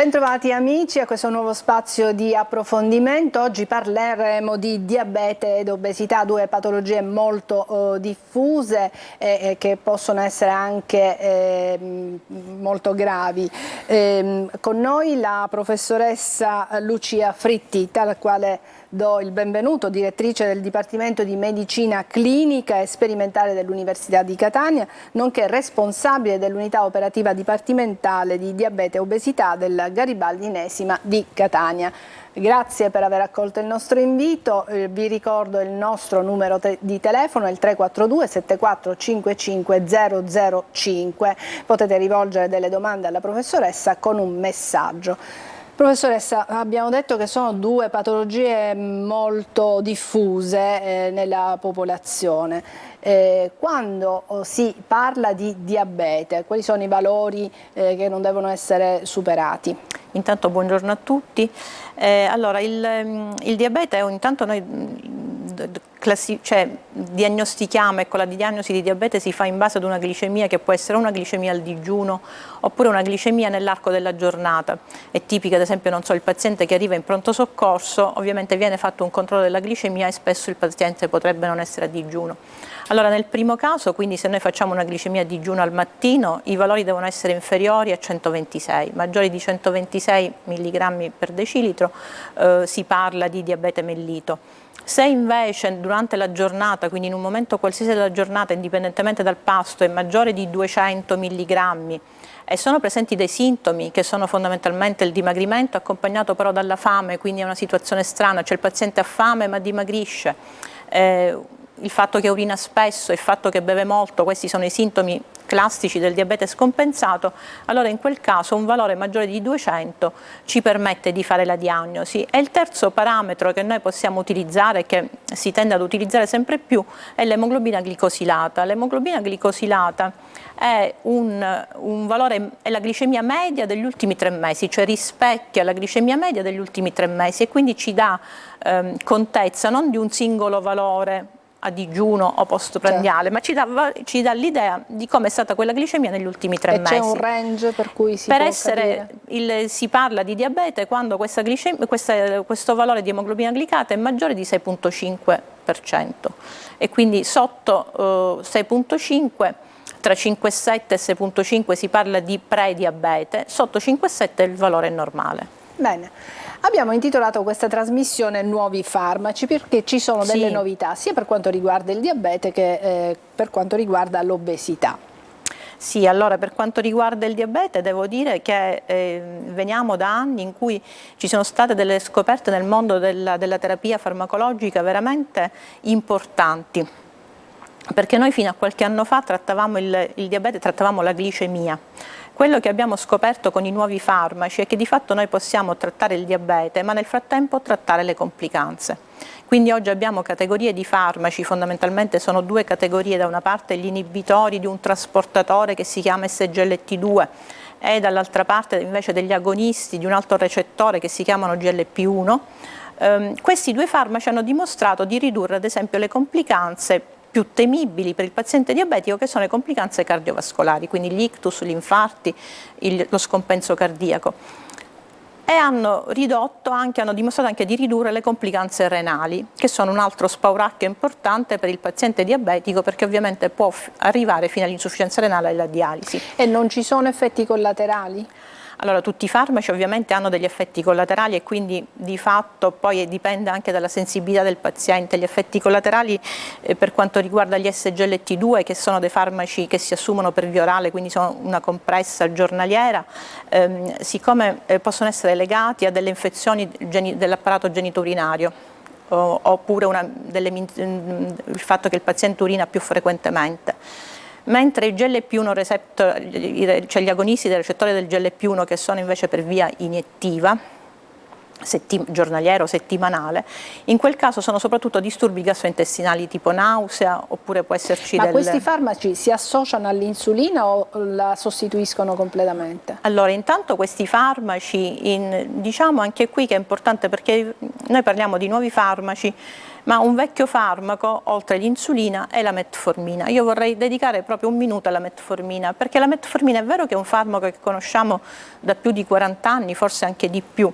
Bentrovati amici a questo nuovo spazio di approfondimento. Oggi parleremo di diabete ed obesità, due patologie molto diffuse e che possono essere anche molto gravi. Con noi la professoressa Lucia Frittita, alla quale do il benvenuto, direttrice del Dipartimento di Medicina Clinica e Sperimentale dell'Università di Catania, nonché responsabile dell'unità operativa dipartimentale di diabete e obesità del Garibaldi Inesima di Catania. Grazie per aver accolto il nostro invito. Vi ricordo il nostro numero di telefono, è il 342 7455 005. Potete rivolgere delle domande alla professoressa con un messaggio. Professoressa, abbiamo detto che sono due patologie molto diffuse nella popolazione. Quando si parla di diabete, quali sono i valori che non devono essere superati? Intanto buongiorno a tutti. Allora, il diabete, intanto noi diagnostichiamo, ecco, la diagnosi di diabete si fa in base ad una glicemia che può essere una glicemia al digiuno oppure una glicemia nell'arco della giornata. È tipica, ad esempio, non so, il paziente che arriva in pronto soccorso, ovviamente viene fatto un controllo della glicemia e spesso il paziente potrebbe non essere a digiuno. Allora, nel primo caso, quindi se noi facciamo una glicemia a digiuno al mattino, i valori devono essere inferiori a 126, maggiori di 126 mg per decilitro, si parla di diabete mellito. Se invece durante la giornata, quindi in un momento qualsiasi della giornata, indipendentemente dal pasto, è maggiore di 200 mg e sono presenti dei sintomi che sono fondamentalmente il dimagrimento accompagnato però dalla fame, quindi è una situazione strana, cioè il paziente ha fame ma dimagrisce, il fatto che urina spesso, il fatto che beve molto, questi sono i sintomi classici del diabete scompensato, allora in quel caso un valore maggiore di 200 ci permette di fare la diagnosi. E il terzo parametro che noi possiamo utilizzare, che si tende ad utilizzare sempre più, è l'emoglobina glicosilata. L'emoglobina glicosilata è un valore, è la glicemia media degli ultimi 3 mesi, cioè rispecchia la glicemia media degli ultimi 3 mesi e quindi ci dà contezza non di un singolo valore a digiuno o postprandiale, ma ci dà l'idea di come è stata quella glicemia negli ultimi 3 mesi. C'è un range per cui si può capire? Si parla di diabete quando questo valore di emoglobina glicata è maggiore di 6,5% e quindi sotto 6,5%, tra 5,7 e 6,5 si parla di prediabete, sotto 5,7 il valore è normale. Bene, abbiamo intitolato questa trasmissione Nuovi farmaci perché ci sono delle novità sia per quanto riguarda il diabete che per quanto riguarda l'obesità. Sì, allora per quanto riguarda il diabete devo dire che veniamo da anni in cui ci sono state delle scoperte nel mondo della terapia farmacologica veramente importanti, perché noi fino a qualche anno fa trattavamo il diabete, trattavamo la glicemia. Quello che abbiamo scoperto con i nuovi farmaci è che di fatto noi possiamo trattare il diabete, ma nel frattempo trattare le complicanze. Quindi oggi abbiamo categorie di farmaci, fondamentalmente sono 2 categorie, da una parte gli inibitori di un trasportatore che si chiama SGLT2 e dall'altra parte invece degli agonisti di un altro recettore che si chiamano GLP1. Questi 2 farmaci hanno dimostrato di ridurre ad esempio le complicanze più temibili per il paziente diabetico, che sono le complicanze cardiovascolari, quindi gli ictus, gli infarti, lo scompenso cardiaco. E hanno dimostrato anche di ridurre le complicanze renali, che sono un altro spauracchio importante per il paziente diabetico, perché ovviamente può arrivare fino all'insufficienza renale e alla dialisi. E non ci sono effetti collaterali? Allora, tutti i farmaci ovviamente hanno degli effetti collaterali e quindi di fatto poi dipende anche dalla sensibilità del paziente. Gli effetti collaterali per quanto riguarda gli SGLT2, che sono dei farmaci che si assumono per via orale, quindi sono una compressa giornaliera, siccome possono essere legati a delle infezioni dell'apparato genitourinario, oppure il fatto che il paziente urina più frequentemente. Mentre i GLP1 cioè gli agonisti del recettore del GLP1, che sono invece per via iniettiva, giornaliera o settimanale, in quel caso sono soprattutto disturbi gastrointestinali tipo nausea, oppure può esserci questi farmaci si associano all'insulina o la sostituiscono completamente? Allora, intanto questi farmaci, diciamo anche qui che è importante, perché noi parliamo di nuovi farmaci Ma un vecchio farmaco, oltre l'insulina, è la metformina. Io vorrei dedicare proprio un minuto alla metformina, perché la metformina è vero che è un farmaco che conosciamo da più di 40 anni, forse anche di più,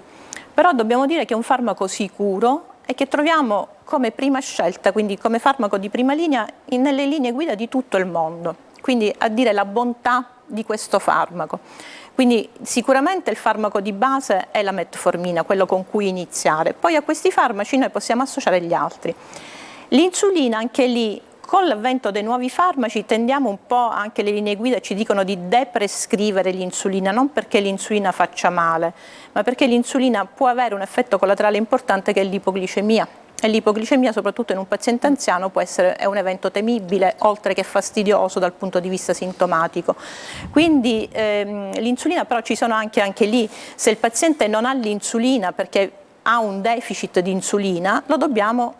però dobbiamo dire che è un farmaco sicuro e che troviamo come prima scelta, quindi come farmaco di prima linea, nelle linee guida di tutto il mondo. Quindi a dire la bontà di questo farmaco. Quindi sicuramente il farmaco di base è la metformina, quello con cui iniziare. Poi a questi farmaci noi possiamo associare gli altri. L'insulina, anche lì, con l'avvento dei nuovi farmaci tendiamo un po', anche le linee guida ci dicono di deprescrivere l'insulina, non perché l'insulina faccia male, ma perché l'insulina può avere un effetto collaterale importante che è l'ipoglicemia. E l'ipoglicemia, soprattutto in un paziente anziano, è un evento temibile, oltre che fastidioso dal punto di vista sintomatico. Quindi l'insulina, però ci sono anche lì, se il paziente non ha l'insulina perché ha un deficit di insulina, lo dobbiamo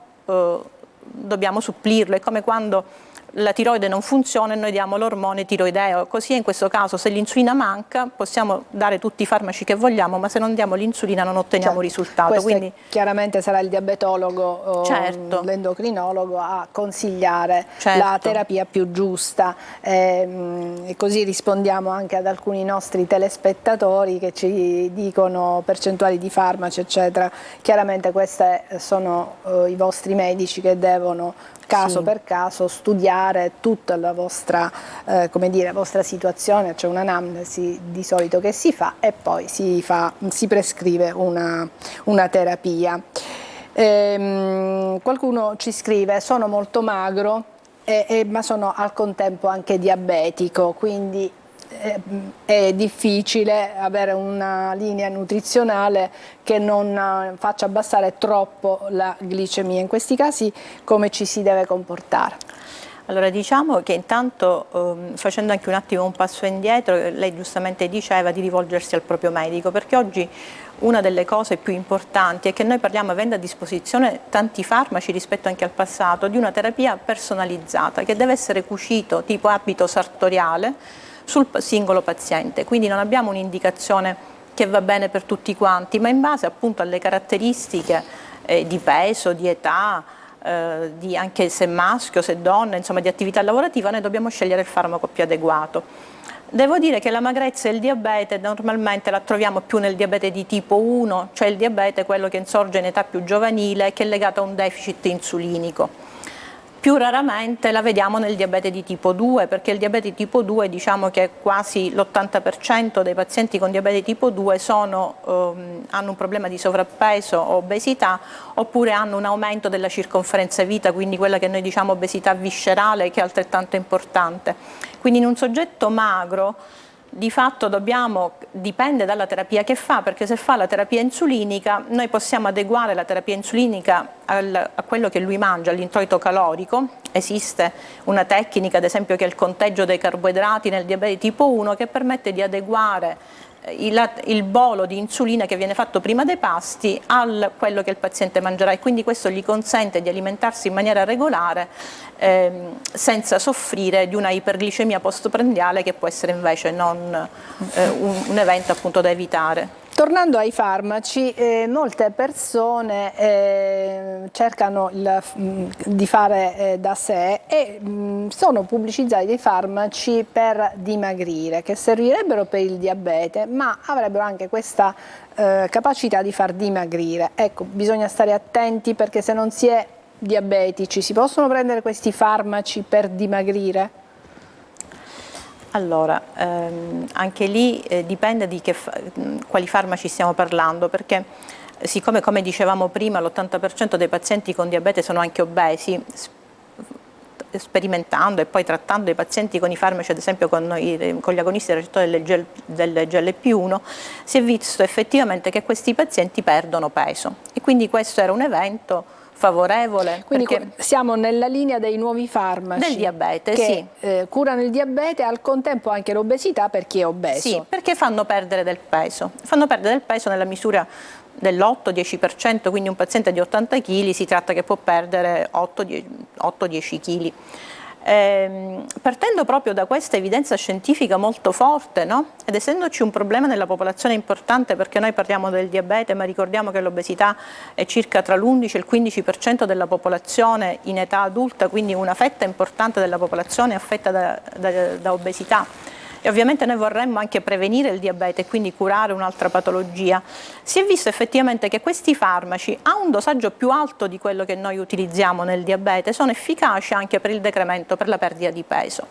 supplirlo. È come quando la tiroide non funziona e noi diamo l'ormone tiroideo, così in questo caso se l'insulina manca possiamo dare tutti i farmaci che vogliamo, ma se non diamo l'insulina non otteniamo risultato. Quindi chiaramente sarà il diabetologo o l'endocrinologo a consigliare la terapia più giusta, e così rispondiamo anche ad alcuni nostri telespettatori che ci dicono percentuali di farmaci eccetera. Chiaramente questi sono i vostri medici che devono caso per caso studiare tutta la vostra, vostra situazione, c'è un'anamnesi di solito che si fa e poi si prescrive una terapia. Qualcuno ci scrive: sono molto magro ma sono al contempo anche diabetico, quindi è difficile avere una linea nutrizionale che non faccia abbassare troppo la glicemia. In questi casi come ci si deve comportare? Allora, diciamo che intanto, facendo anche un attimo un passo indietro, lei giustamente diceva di rivolgersi al proprio medico, perché oggi una delle cose più importanti è che noi parliamo, avendo a disposizione tanti farmaci rispetto anche al passato, di una terapia personalizzata che deve essere cucito tipo abito sartoriale sul singolo paziente, quindi non abbiamo un'indicazione che va bene per tutti quanti, ma in base appunto alle caratteristiche di peso, di età, di anche se maschio, se donna, insomma di attività lavorativa, noi dobbiamo scegliere il farmaco più adeguato. Devo dire che la magrezza e il diabete normalmente la troviamo più nel diabete di tipo 1, cioè il diabete quello che insorge in età più giovanile e che è legato a un deficit insulinico. Più raramente la vediamo nel diabete di tipo 2, perché il diabete tipo 2, diciamo che quasi l'80% dei pazienti con diabete tipo 2 hanno un problema di sovrappeso o obesità, oppure hanno un aumento della circonferenza vita, quindi quella che noi diciamo obesità viscerale, che è altrettanto importante. Quindi in un soggetto magro di fatto dipende dalla terapia che fa, perché se fa la terapia insulinica noi possiamo adeguare la terapia insulinica a quello che lui mangia, all'introito calorico. Esiste una tecnica, ad esempio, che è il conteggio dei carboidrati nel diabete tipo 1, che permette di adeguare il bolo di insulina che viene fatto prima dei pasti a quello che il paziente mangerà, e quindi questo gli consente di alimentarsi in maniera regolare senza soffrire di una iperglicemia postprandiale, che può essere invece un evento appunto da evitare. Tornando ai farmaci, molte persone cercano di fare da sé e sono pubblicizzati dei farmaci per dimagrire, che servirebbero per il diabete, ma avrebbero anche questa capacità di far dimagrire. Ecco, bisogna stare attenti, perché se non si è diabetici si possono prendere questi farmaci per dimagrire? Allora, anche lì dipende di quali farmaci stiamo parlando, perché siccome, come dicevamo prima, l'80% dei pazienti con diabete sono anche obesi, sperimentando e poi trattando i pazienti con i farmaci, ad esempio con gli agonisti recettori del GLP-1, si è visto effettivamente che questi pazienti perdono peso, e quindi questo era un evento favorevole. Quindi siamo nella linea dei nuovi farmaci del diabete, che curano il diabete e al contempo anche l'obesità per chi è obeso. Sì, perché fanno perdere del peso nella misura dell'8-10%, quindi un paziente di 80 kg si tratta che può perdere 8-10 kg. Partendo proprio da questa evidenza scientifica molto forte, no? Ed essendoci un problema nella popolazione importante, perché noi parliamo del diabete, ma ricordiamo che l'obesità è circa tra l'11 e il 15% della popolazione in età adulta, quindi una fetta importante della popolazione affetta da obesità. E ovviamente noi vorremmo anche prevenire il diabete e quindi curare un'altra patologia. Si è visto effettivamente che questi farmaci, a un dosaggio più alto di quello che noi utilizziamo nel diabete, sono efficaci anche per il decremento, per la perdita di peso.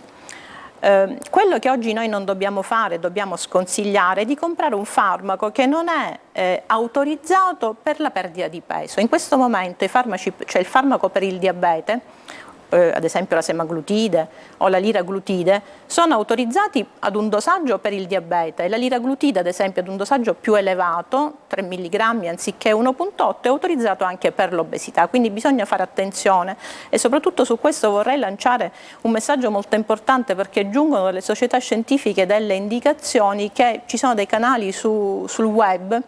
Quello che oggi noi non dobbiamo fare, dobbiamo sconsigliare, è di comprare un farmaco che non è autorizzato per la perdita di peso. In questo momento i farmaci, cioè il farmaco per il diabete, ad esempio la semaglutide o la liraglutide, sono autorizzati ad un dosaggio per il diabete, e la liraglutide ad esempio ad un dosaggio più elevato, 3 mg anziché 1,8, è autorizzato anche per l'obesità, quindi bisogna fare attenzione, e soprattutto su questo vorrei lanciare un messaggio molto importante, perché giungono dalle società scientifiche delle indicazioni che ci sono dei canali sul web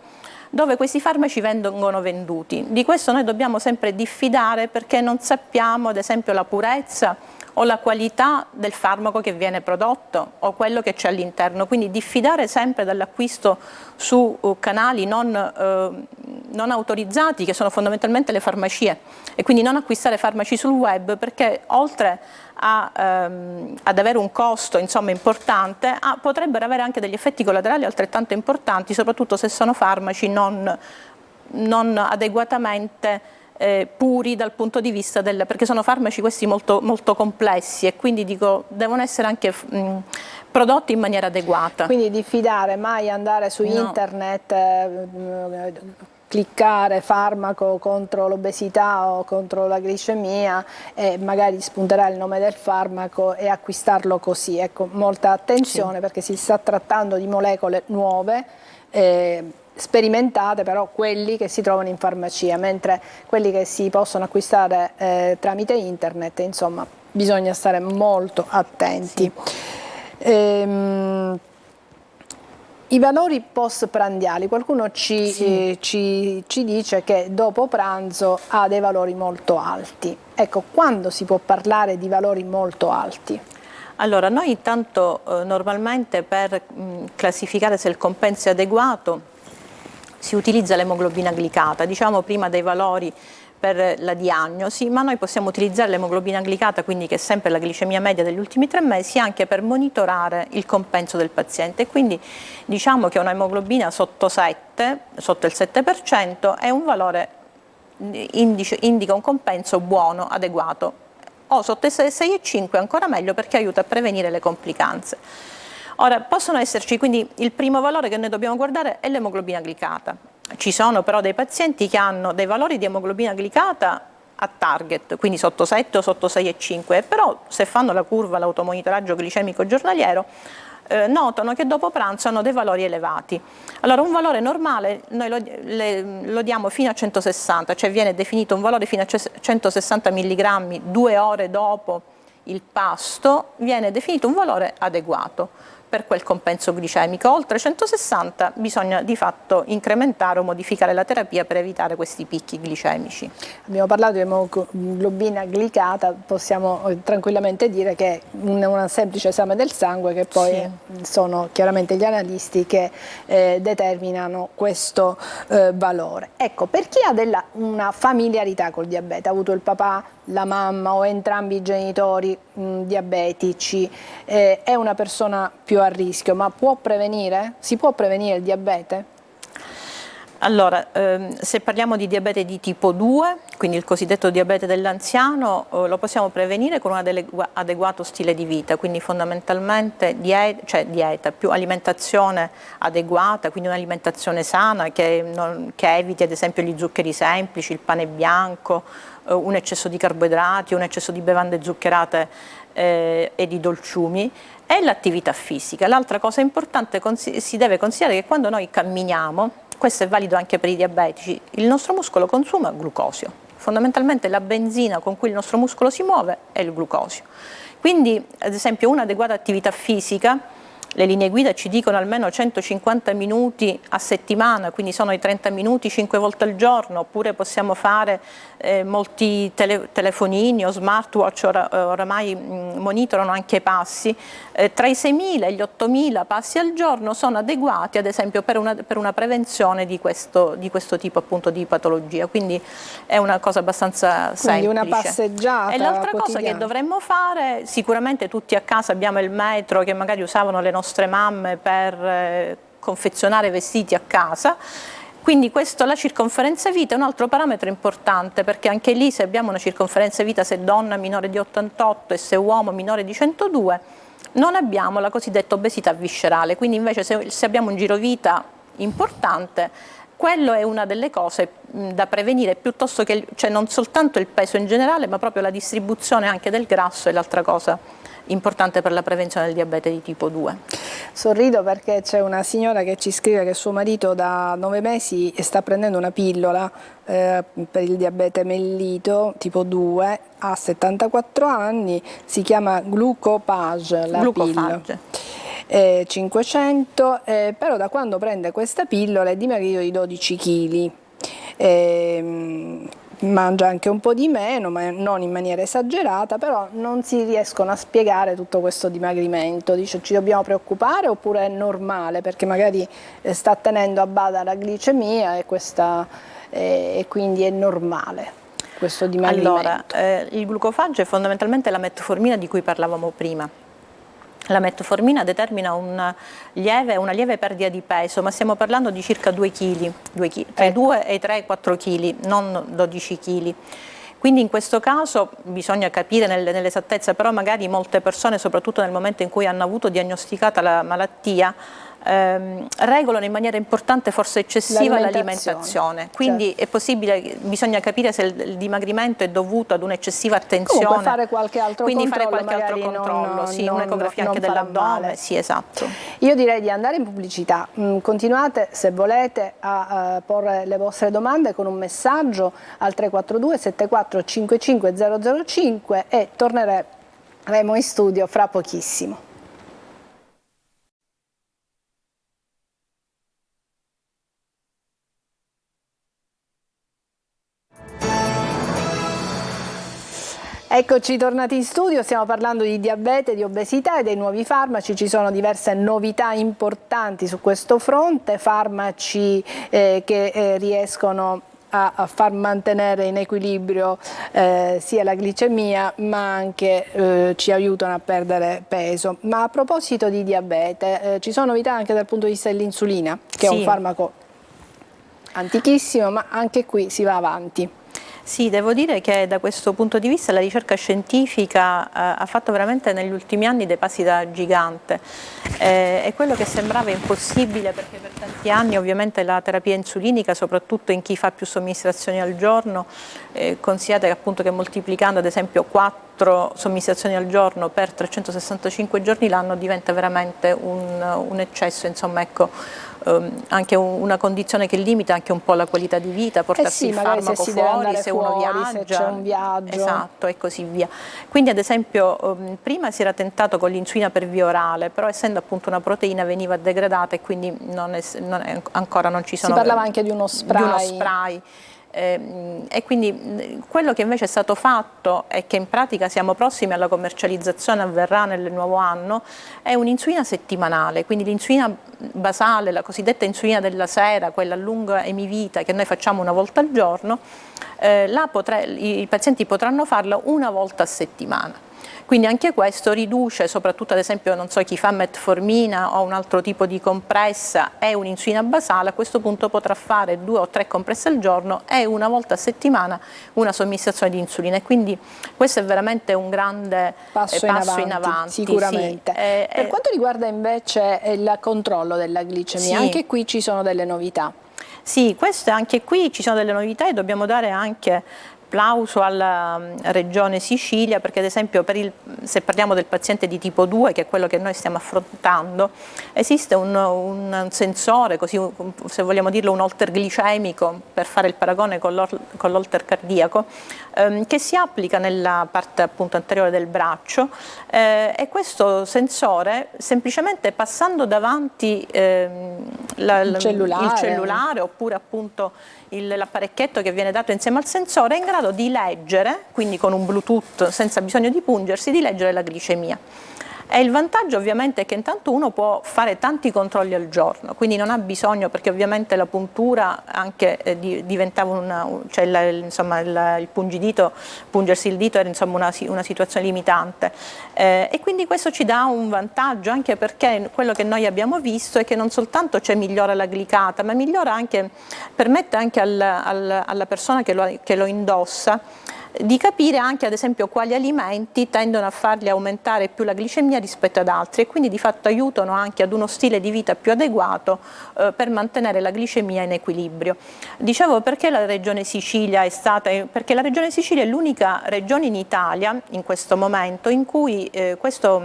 dove questi farmaci vengono venduti. Di questo noi dobbiamo sempre diffidare, perché non sappiamo ad esempio la purezza o la qualità del farmaco che viene prodotto o quello che c'è all'interno, quindi diffidare sempre dall'acquisto su canali non autorizzati, che sono fondamentalmente le farmacie, e quindi non acquistare farmaci sul web, perché oltre ad avere un costo insomma importante, potrebbero avere anche degli effetti collaterali altrettanto importanti, soprattutto se sono farmaci non adeguatamente puri dal punto di vista perché sono farmaci questi molto, molto complessi, e quindi dico devono essere anche prodotti in maniera adeguata. Quindi diffidare, mai andare su internet, cliccare farmaco contro l'obesità o contro la glicemia e magari spunterà il nome del farmaco e acquistarlo così. Ecco, molta attenzione, sì, perché si sta trattando di molecole nuove, sperimentate, però quelli che si trovano in farmacia, mentre quelli che si possono acquistare tramite internet, insomma, bisogna stare molto attenti. Sì. I valori postprandiali, qualcuno ci dice che dopo pranzo ha dei valori molto alti. Ecco, quando si può parlare di valori molto alti? Allora, noi intanto normalmente per classificare se il compenso è adeguato si utilizza l'emoglobina glicata, diciamo prima dei valori per la diagnosi, ma noi possiamo utilizzare l'emoglobina glicata, quindi che è sempre la glicemia media degli ultimi 3 mesi, anche per monitorare il compenso del paziente. E quindi diciamo che una emoglobina sotto il 7% è un valore, indica un compenso buono, adeguato, o sotto i 6,5 ancora meglio, perché aiuta a prevenire le complicanze. Ora, possono esserci, quindi il primo valore che noi dobbiamo guardare è l'emoglobina glicata. Ci sono però dei pazienti che hanno dei valori di emoglobina glicata a target, quindi sotto 7 o sotto 6,5, però se fanno la curva, l'automonitoraggio glicemico giornaliero, notano che dopo pranzo hanno dei valori elevati. Allora, un valore normale noi lo diamo fino a 160, cioè viene definito un valore fino a 160 mg 2 ore dopo il pasto, viene definito un valore adeguato per quel compenso glicemico. Oltre 160 bisogna di fatto incrementare o modificare la terapia per evitare questi picchi glicemici. Abbiamo parlato di emoglobina glicata, possiamo tranquillamente dire che è un semplice esame del sangue, che poi sì, sono chiaramente gli analisti che determinano questo valore. Ecco, per chi ha una familiarità col diabete, ha avuto il papà, la mamma o entrambi i genitori diabetici, è una persona più a rischio, ma può prevenire? Si può prevenire il diabete? Allora, se parliamo di diabete di tipo 2, quindi il cosiddetto diabete dell'anziano, lo possiamo prevenire con un adeguato stile di vita, quindi fondamentalmente dieta, più alimentazione adeguata, quindi un'alimentazione sana che eviti ad esempio gli zuccheri semplici, il pane bianco, un eccesso di carboidrati, un eccesso di bevande zuccherate e di dolciumi, e l'attività fisica. L'altra cosa importante si deve considerare che quando noi camminiamo, questo è valido anche per i diabetici, il nostro muscolo consuma glucosio. Fondamentalmente la benzina con cui il nostro muscolo si muove è il glucosio. Quindi, ad esempio, un'adeguata attività fisica le linee guida ci dicono almeno 150 minuti a settimana, quindi sono i 30 minuti 5 volte al giorno, oppure possiamo fare molti telefonini o smartwatch oramai monitorano anche i passi. Tra i 6.000 e gli 8.000 passi al giorno sono adeguati ad esempio per una prevenzione di questo tipo appunto di patologia, quindi è una cosa abbastanza semplice. Quindi una passeggiata E l'altra cosa quotidiana che dovremmo fare, sicuramente tutti a casa abbiamo il metro che magari usavano le nostre mamme per confezionare vestiti a casa. Quindi la circonferenza vita è un altro parametro importante, perché anche lì se abbiamo una circonferenza vita, se donna minore di 88 e se uomo minore di 102, non abbiamo la cosiddetta obesità viscerale. Quindi invece se abbiamo un girovita importante, quello è una delle cose da prevenire, piuttosto che, cioè non soltanto il peso in generale, ma proprio la distribuzione anche del grasso è l'altra cosa importante per la prevenzione del diabete di tipo 2. Sorrido perché c'è una signora che ci scrive che suo marito da 9 mesi sta prendendo una pillola per il diabete mellito tipo 2, ha 74 anni, si chiama Glucopage, la pillola. 500, però da quando prende questa pillola è dimagrito di 12 kg. Mangia anche un po' di meno, ma non in maniera esagerata, però non si riescono a spiegare tutto questo dimagrimento. Dice, ci dobbiamo preoccupare oppure è normale, perché magari sta tenendo a bada la glicemia e quindi è normale questo dimagrimento. Allora, il glucofaggio è fondamentalmente la metformina di cui parlavamo prima. La metformina determina una lieve perdita di peso, ma stiamo parlando di circa 2 kg, tra i 2 e i 3-4 kg, non 12 kg. Quindi in questo caso bisogna capire nell'esattezza, però magari molte persone, soprattutto nel momento in cui hanno avuto diagnosticata la malattia, regolano in maniera importante, forse eccessiva, l'alimentazione. Quindi certo, è possibile, bisogna capire se il dimagrimento è dovuto ad un'eccessiva attenzione. Comunque fare qualche altro controllo, sì, un'ecografia anche dell'addome, sì, esatto. Io direi di andare in pubblicità. Continuate, se volete, a porre le vostre domande con un messaggio al 342 74 55 005 e torneremo in studio fra pochissimo. Eccoci tornati in studio, stiamo parlando di diabete, di obesità e dei nuovi farmaci. Ci sono diverse novità importanti su questo fronte, farmaci che riescono a far mantenere in equilibrio sia la glicemia, ma anche ci aiutano a perdere peso. Ma a proposito di diabete, ci sono novità anche dal punto di vista dell'insulina, che sì, è un farmaco antichissimo, ma anche qui si va avanti. Sì, devo dire che da questo punto di vista la ricerca scientifica ha fatto veramente negli ultimi anni dei passi da gigante. È quello che sembrava impossibile, perché per tanti anni ovviamente la terapia insulinica, soprattutto in chi fa più somministrazioni al giorno, considerate appunto che moltiplicando ad esempio 4 somministrazioni al giorno per 365 giorni l'anno diventa veramente un eccesso, insomma, ecco. Anche una condizione che limita anche un po' la qualità di vita, portarsi il farmaco fuori, se uno viaggia, se c'è un viaggio. Esatto, e così via. Quindi ad esempio prima si era tentato con l'insulina per via orale, però essendo appunto una proteina veniva degradata e quindi ancora non ci sono... Si parlava anche di uno spray. E quindi quello che invece è stato fatto e che in pratica siamo prossimi alla commercializzazione, avverrà nel nuovo anno, è un'insulina settimanale, quindi l'insulina basale, la cosiddetta insulina della sera, quella a lunga emivita che noi facciamo una volta al giorno, i pazienti potranno farla una volta a settimana. Quindi anche questo riduce, soprattutto ad esempio, non so, chi fa metformina o un altro tipo di compressa e un'insulina basale, a questo punto potrà fare 2 o 3 compresse al giorno e una volta a settimana una somministrazione di insulina. E quindi questo è veramente un grande passo in avanti. Sicuramente. Sì. Per quanto riguarda invece il controllo della glicemia, sì, anche qui ci sono delle novità. Sì, anche qui ci sono delle novità e dobbiamo dare anche plauso alla Regione Sicilia, perché ad esempio se parliamo del paziente di tipo 2, che è quello che noi stiamo affrontando, esiste un sensore, così se vogliamo dirlo un holter glicemico, per fare il paragone con l'holter cardiaco, che si applica nella parte appunto anteriore del braccio, e questo sensore, semplicemente passando davanti il cellulare oppure appunto l'apparecchietto che viene dato insieme al sensore, è in grado di leggere, quindi con un Bluetooth senza bisogno di pungersi, di leggere la glicemia. E il vantaggio ovviamente è che intanto uno può fare tanti controlli al giorno, quindi non ha bisogno, perché ovviamente la puntura anche diventava insomma il pungidito, pungersi il dito era insomma una situazione limitante, e quindi questo ci dà un vantaggio, anche perché quello che noi abbiamo visto è che non soltanto migliora la glicata, ma migliora anche, permette anche alla persona che lo indossa di capire anche ad esempio quali alimenti tendono a fargli aumentare più la glicemia rispetto ad altri, e quindi di fatto aiutano anche ad uno stile di vita più adeguato per mantenere la glicemia in equilibrio. Dicevo, perché la Regione Sicilia perché la Regione Sicilia è l'unica regione in Italia in questo momento in cui questo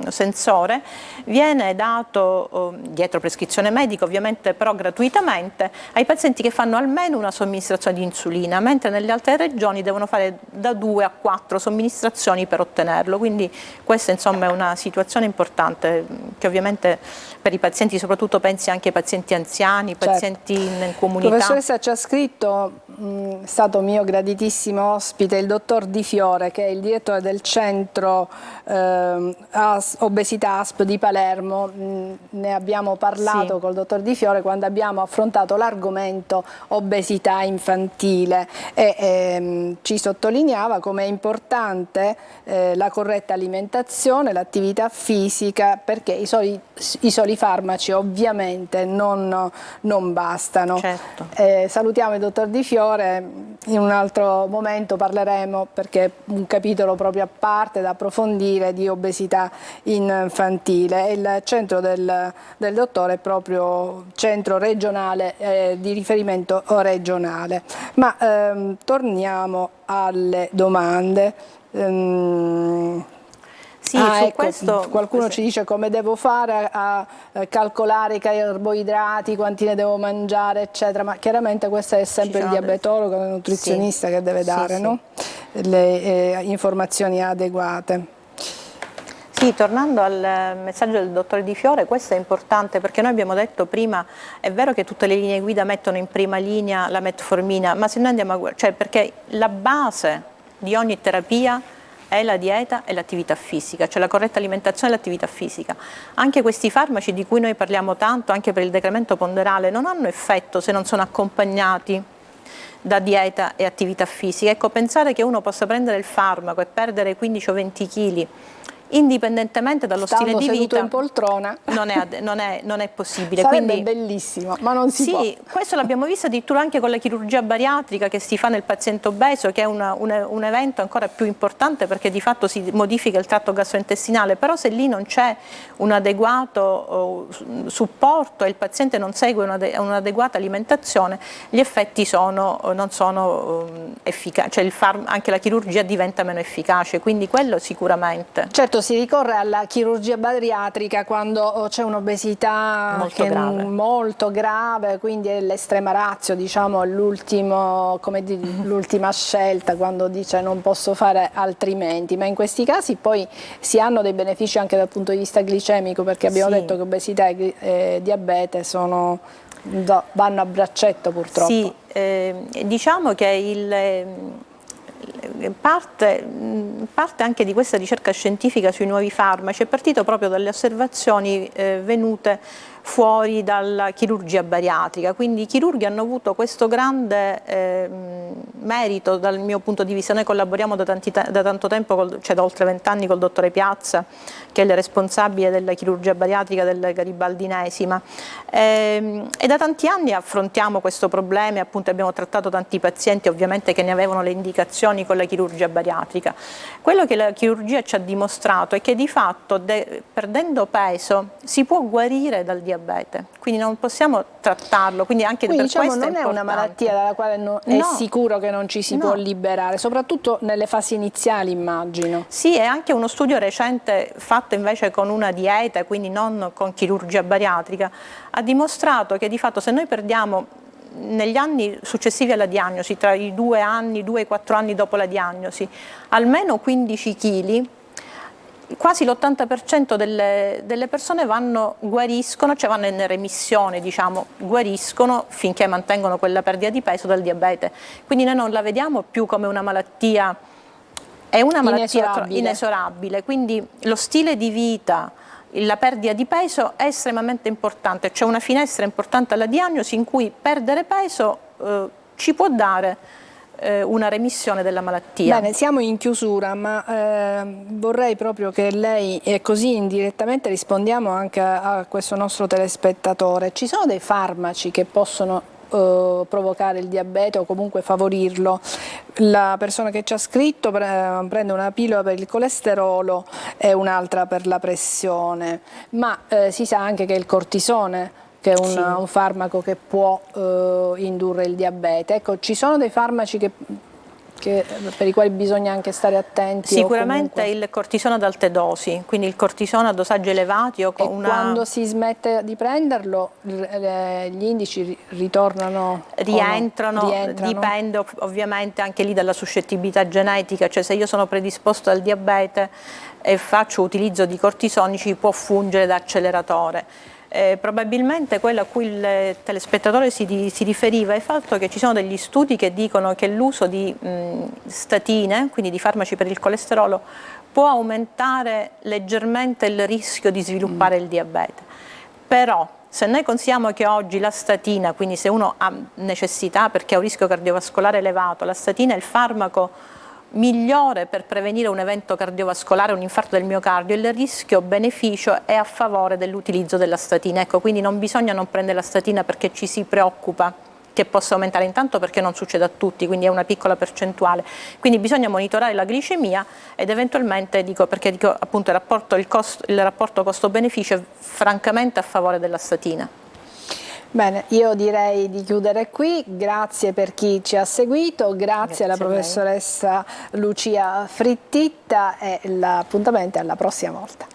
sensore viene dato dietro prescrizione medica, ovviamente, però gratuitamente, ai pazienti che fanno almeno una somministrazione di insulina, mentre nelle altre regioni devono fare da 2 a 4 somministrazioni per ottenerlo. Quindi questa insomma è una situazione importante, che ovviamente per i pazienti, soprattutto pensi anche ai pazienti anziani, pazienti in comunità. Professoressa, ci ha scritto, è stato mio graditissimo ospite, il dottor Di Fiore, che è il direttore del centro obesità ASP di Palermo. Ne abbiamo parlato col dottor Di Fiore quando abbiamo affrontato l'argomento obesità infantile, e ci sottolineava come è importante la corretta alimentazione, l'attività fisica, perché i soli farmaci ovviamente non bastano. Certo. Salutiamo il dottor Di Fiore, in un altro momento parleremo, perché è un capitolo proprio a parte da approfondire, di obesità infantile. Il centro del dottore è proprio centro regionale, di riferimento regionale. Ma torniamo alle domande. Sì, ecco, questo qualcuno ci dice come devo fare a calcolare i carboidrati, quanti ne devo mangiare, eccetera, ma chiaramente questo è sempre il diabetologo, il nutrizionista che deve dare, no? Le informazioni adeguate. Sì, tornando al messaggio del dottor Di Fiore, questo è importante, perché noi abbiamo detto prima, è vero che tutte le linee guida mettono in prima linea la metformina, ma se noi andiamo a guardare, cioè, perché la base di ogni terapia è la dieta e l'attività fisica, cioè la corretta alimentazione e l'attività fisica. Anche questi farmaci di cui noi parliamo tanto, anche per il decremento ponderale, non hanno effetto se non sono accompagnati da dieta e attività fisica. Ecco, pensare che uno possa prendere il farmaco e perdere 15 o 20 kg indipendentemente dallo stile di vita in poltrona non è possibile. Sarebbe quindi, bellissimo, ma non si può. Sì, questo l'abbiamo visto addirittura anche con la chirurgia bariatrica che si fa nel paziente obeso, che è un evento ancora più importante, perché di fatto si modifica il tratto gastrointestinale, però se lì non c'è un adeguato supporto e il paziente non segue un'adeguata alimentazione, gli effetti non sono efficaci, cioè anche la chirurgia diventa meno efficace, quindi quello sicuramente. Certo, si ricorre alla chirurgia bariatrica quando c'è un'obesità molto grave, quindi è l'estrema ratio, diciamo, l'ultima scelta, quando dice non posso fare altrimenti, ma in questi casi poi si hanno dei benefici anche dal punto di vista glicemico, perché abbiamo detto che obesità e diabete vanno a braccetto, purtroppo. Sì, diciamo che parte anche di questa ricerca scientifica sui nuovi farmaci è partito proprio dalle osservazioni venute fuori dalla chirurgia bariatrica, quindi i chirurghi hanno avuto questo grande merito dal mio punto di vista. Noi collaboriamo da tanto tempo, cioè da oltre 20 anni, col dottore Piazza, che è il responsabile della chirurgia bariatrica del Garibaldinesima, e da tanti anni affrontiamo questo problema, e appunto abbiamo trattato tanti pazienti ovviamente che ne avevano le indicazioni con la chirurgia bariatrica. Quello che la chirurgia ci ha dimostrato è che di fatto perdendo peso si può guarire dal diabete. diabete, quindi non possiamo trattarlo, quindi anche per diciamo questo non è una malattia dalla quale è No. sicuro che non ci si può liberare, soprattutto nelle fasi iniziali, immagino. Sì, è anche uno studio recente fatto invece con una dieta, quindi non con chirurgia bariatrica, ha dimostrato che di fatto se noi perdiamo negli anni successivi alla diagnosi, tra i 2 anni, 2 e 4 anni dopo la diagnosi, almeno 15 kg, quasi l'80% delle persone guariscono, cioè vanno in remissione, diciamo, guariscono finché mantengono quella perdita di peso dal diabete. Quindi noi non la vediamo più come una malattia, è una malattia inesorabile, quindi lo stile di vita, la perdita di peso è estremamente importante, c'è una finestra importante alla diagnosi in cui perdere peso ci può dare una remissione della malattia. Bene, siamo in chiusura, ma vorrei proprio che lei, e così indirettamente rispondiamo anche a questo nostro telespettatore, ci sono dei farmaci che possono provocare il diabete o comunque favorirlo? La persona che ci ha scritto prende una pillola per il colesterolo e un'altra per la pressione, ma si sa anche che il cortisone, che è un farmaco che può indurre il diabete. Ecco, ci sono dei farmaci per i quali bisogna anche stare attenti? Sicuramente il cortisone ad alte dosi, quindi il cortisone a dosaggi elevati. Quando si smette di prenderlo gli indici ritornano? Rientrano, dipende ovviamente anche lì dalla suscettibilità genetica, cioè se io sono predisposto al diabete e faccio utilizzo di cortisonici può fungere da acceleratore. Probabilmente quello a cui il telespettatore si riferiva è il fatto che ci sono degli studi che dicono che l'uso di statine, quindi di farmaci per il colesterolo, può aumentare leggermente il rischio di sviluppare il diabete. Però se noi consideriamo che oggi la statina, quindi se uno ha necessità perché ha un rischio cardiovascolare elevato, la statina è il farmaco migliore per prevenire un evento cardiovascolare, un infarto del miocardio, il rischio-beneficio è a favore dell'utilizzo della statina. Ecco, quindi non bisogna non prendere la statina perché ci si preoccupa che possa aumentare, intanto perché non succede a tutti, quindi è una piccola percentuale. Quindi bisogna monitorare la glicemia ed eventualmente, perché appunto il rapporto costo-beneficio è francamente a favore della statina. Bene, io direi di chiudere qui, grazie per chi ci ha seguito, grazie alla professoressa Lucia Frittitta e l'appuntamento è alla prossima volta.